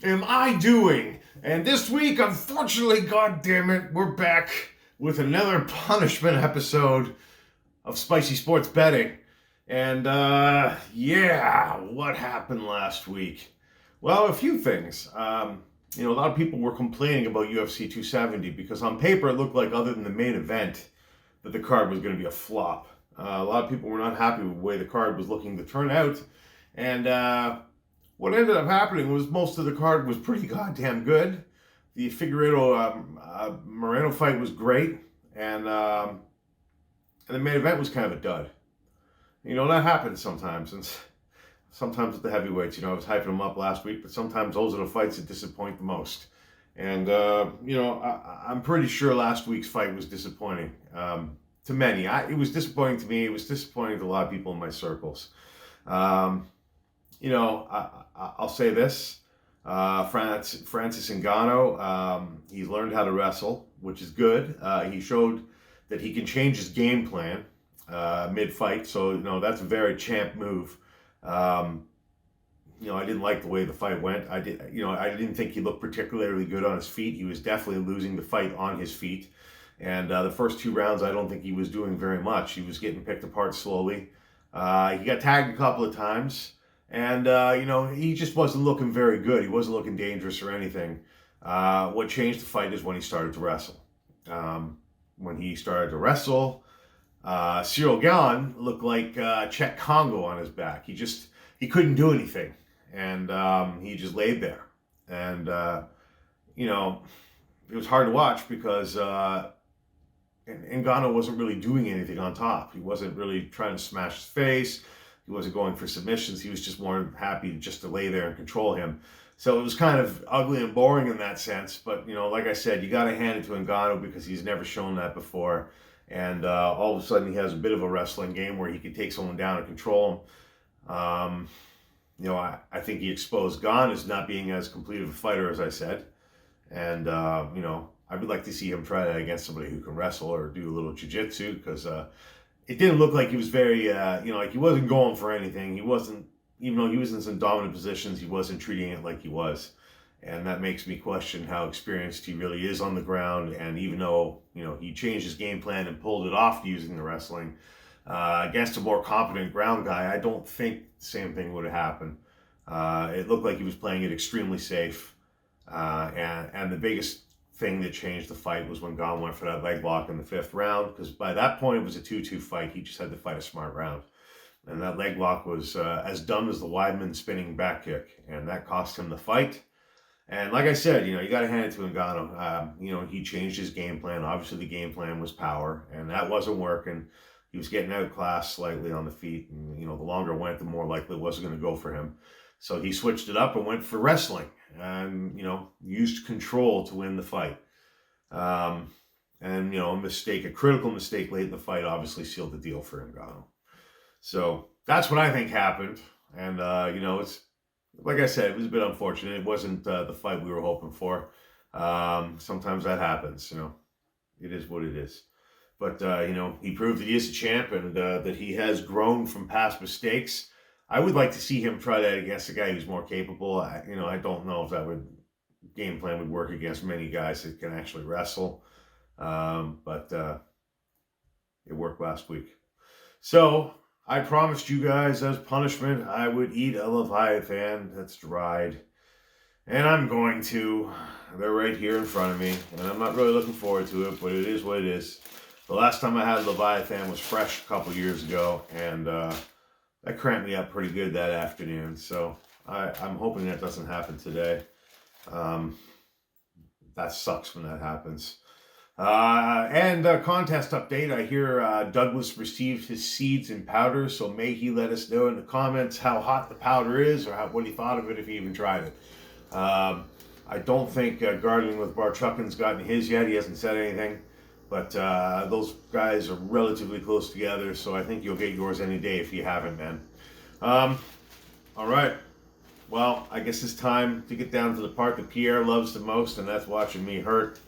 am I doing? And this week, unfortunately, God damn it, we're back with another punishment episode of Spicy Sports Betting. And yeah, what happened last week? Well, a few things. A lot of people were complaining about UFC 270 because on paper it looked like, other than the main event, that the card was going to be a flop. A lot of people were not happy with the way the card was looking to turn out. And what ended up happening was most of the card was pretty goddamn good. The Figueiredo Moreno fight was great, and the main event was kind of a dud. That happens sometimes, and sometimes with the heavyweights. I was hyping them up last week, but sometimes those are the fights that disappoint the most. And I'm pretty sure last week's fight was disappointing to many. It was disappointing to me. It was disappointing to a lot of people in my circles. I'll say this. Francis and Ngannou, he's learned how to wrestle, which is good. He showed that he can change his game plan mid-fight, so that's a very champ move. I didn't like the way the fight went. I didn't think he looked particularly good on his feet. He was definitely losing the fight on his feet. And the first 2 rounds, I don't think he was doing very much. He was getting picked apart slowly. He got tagged a couple of times. And, he just wasn't looking very good. He wasn't looking dangerous or anything. What changed the fight is when he started to wrestle. When he started to wrestle, Ciryl Gane looked like Czech Congo on his back. He couldn't do anything. And he just laid there. And, it was hard to watch because Ngannou wasn't really doing anything on top. He wasn't really trying to smash his face. He wasn't going for submissions. He was just more happy just to lay there and control him. So it was kind of ugly and boring in that sense. But, like I said, you got to hand it to Ngannou because he's never shown that before. And all of a sudden he has a bit of a wrestling game where he can take someone down and control him. I think he exposed Gane as not being as complete of a fighter as I said. And, I would like to see him try that against somebody who can wrestle or do a little jiu-jitsu because it didn't look like he was very, like he wasn't going for anything. He wasn't, even though he was in some dominant positions, he wasn't treating it like he was. And that makes me question how experienced he really is on the ground. And even though, he changed his game plan and pulled it off using the wrestling against a more competent ground guy, I don't think the same thing would have happened. It looked like he was playing it extremely safe. And the biggest thing that changed the fight was when Gane went for that leg lock in the 5th round, because by that point it was a 2-2 fight. He just had to fight a smart round. And that leg lock was as dumb as the Weidman spinning back kick, and that cost him the fight. And like I said, you got to hand it to Ngannou. He changed his game plan. Obviously the game plan was power, and that wasn't working. He was getting outclassed slightly on the feet, and the longer it went, the more likely it wasn't going to go for him. So he switched it up and went for wrestling and, used control to win the fight. And, a critical mistake late in the fight obviously sealed the deal for Ngannou. So that's what I think happened. And, it's, like I said, it was a bit unfortunate. It wasn't the fight we were hoping for. Sometimes that happens, it is what it is. But, he proved that he is a champ and that he has grown from past mistakes. I would like to see him try that against a guy who's more capable. I don't know if that game plan would work against many guys that can actually wrestle. But it worked last week. So I promised you guys as punishment I would eat a Leviathan that's dried. And I'm going to. They're right here in front of me. And I'm not really looking forward to it, but it is what it is. The last time I had Leviathan was fresh a couple years ago. And that cramped me up pretty good that afternoon, so I'm hoping that doesn't happen today. That sucks when that happens. And contest update, I hear Douglas received his seeds in powder, so may he let us know in the comments how hot the powder is or what he thought of it if he even tried it. I don't think Gardening with Barchuckin's gotten his yet. He hasn't said anything. But those guys are relatively close together, so I think you'll get yours any day if you haven't, man. All right. Well, I guess it's time to get down to the part that Pierre loves the most, and that's watching me hurt.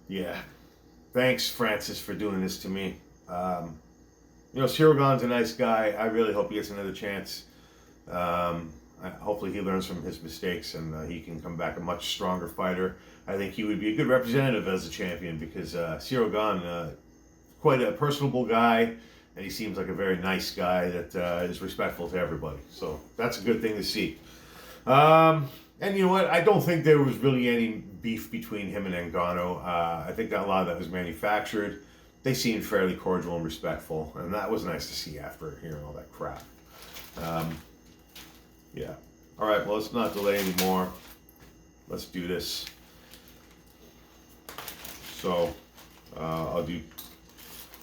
Yeah. Thanks, Francis, for doing this to me. Ciryl Gane's a nice guy. I really hope he gets another chance. hopefully he learns from his mistakes and he can come back a much stronger fighter. I think he would be a good representative as a champion because Ciryl Gane, quite a personable guy, and he seems like a very nice guy that is respectful to everybody. So that's a good thing to see. And you know what? I don't think there was really any beef between him and Ngannou. I think that a lot of that was manufactured. They seemed fairly cordial and respectful, and that was nice to see after hearing all that crap. Yeah. All right, well, let's not delay anymore. Let's do this. So, I'll do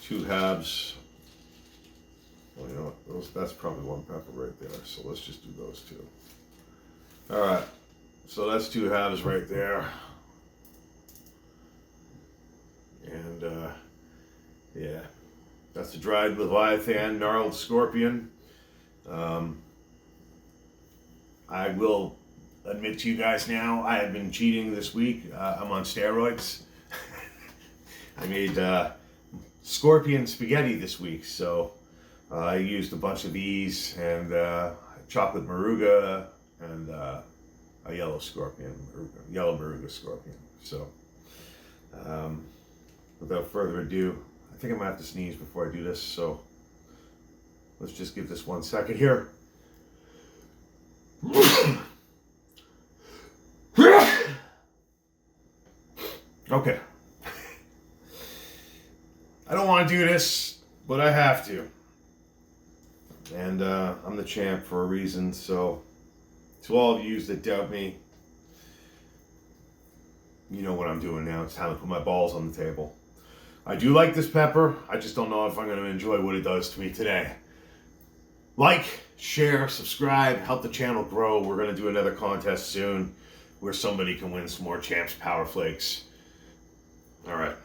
2 halves. Well, you know what? That's probably 1 pepper right there, so let's just do those 2. All right, so that's 2 halves right there. And, yeah, that's the dried Leviathan, gnarled scorpion. I will admit to you guys now, I have been cheating this week. I'm on steroids. I made scorpion spaghetti this week, so I used a bunch of these and chocolate maruga and a yellow maruga scorpion. So, without further ado, I think I'm gonna have to sneeze before I do this, so let's just give this 1 second here. Okay. I don't want to do this, but I have to. And I'm the champ for a reason, so to all of you that doubt me, you know what I'm doing now. It's time to put my balls on the table. I do like this pepper. I just don't know if I'm going to enjoy what it does to me today. Like, share, subscribe, help the channel grow. We're going to do another contest soon where somebody can win some more Champs Power Flakes. All right.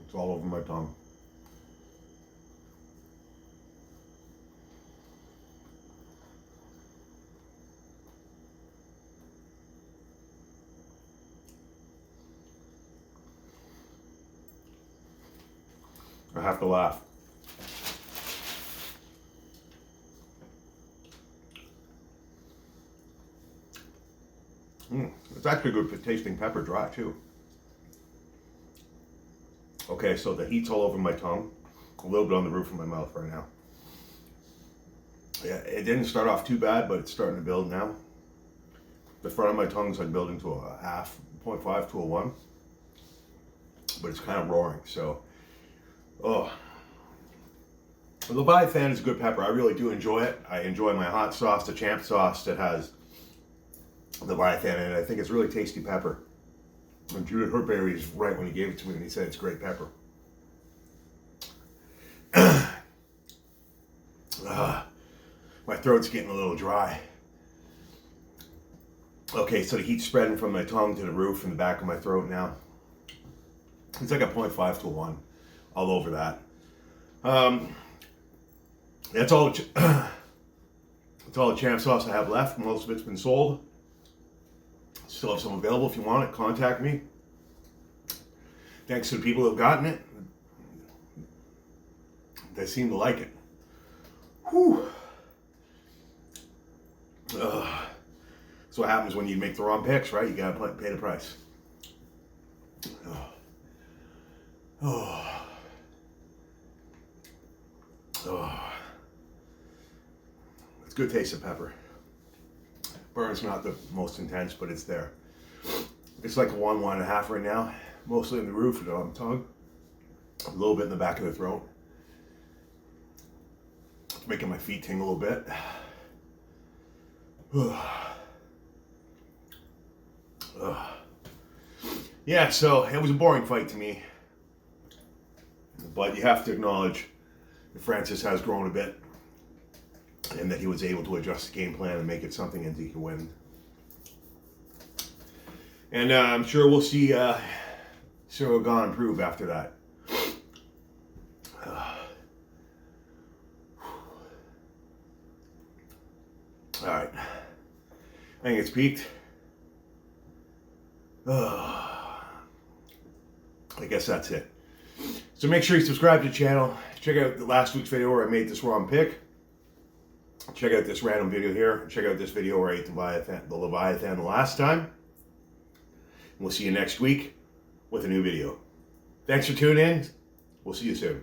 It's all over my tongue. I have to laugh. It's actually good for tasting pepper dry too. Okay, so the heat's all over my tongue, a little bit on the roof of my mouth right now. Yeah, it didn't start off too bad, but it's starting to build now. The front of my tongue's like building to a half, 0.5 to a 1, but it's kind of roaring, so. Oh, the Leviathan is a good pepper. I really do enjoy it. I enjoy my hot sauce, the champ sauce that has Leviathan in it. I think it's really tasty pepper. And Judith Herberry is right when he gave it to me when he said it's great pepper. My throat's getting a little dry. Okay, so the heat's spreading from my tongue to the roof and the back of my throat now. It's like a 0.5 to a 1. All over that. That's all the champ sauce I have left. Most of it's been sold. Still have some available. If you want it, contact me. Thanks to the people who have gotten it. They seem to like it. Whew. That's what happens when you make the wrong picks, right? You gotta pay the price. Oh. It's good taste of pepper. Burn's not the most intense, but it's there. It's like a 1, 1.5 right now. Mostly in the roof and on the tongue. A little bit in the back of the throat. It's making my feet tingle a bit. Yeah, so it was a boring fight to me. But you have to acknowledge that Francis has grown a bit and that he was able to adjust the game plan and make it something and he can win. And I'm sure we'll see Ciryl Gane improve after that. All right. I think it's peaked. I guess that's it. So make sure you subscribe to the channel. Check out the last week's video where I made this wrong pick. Check out this random video here. Check out this video where I ate the Leviathan the last time. And we'll see you next week with a new video. Thanks for tuning in. We'll see you soon.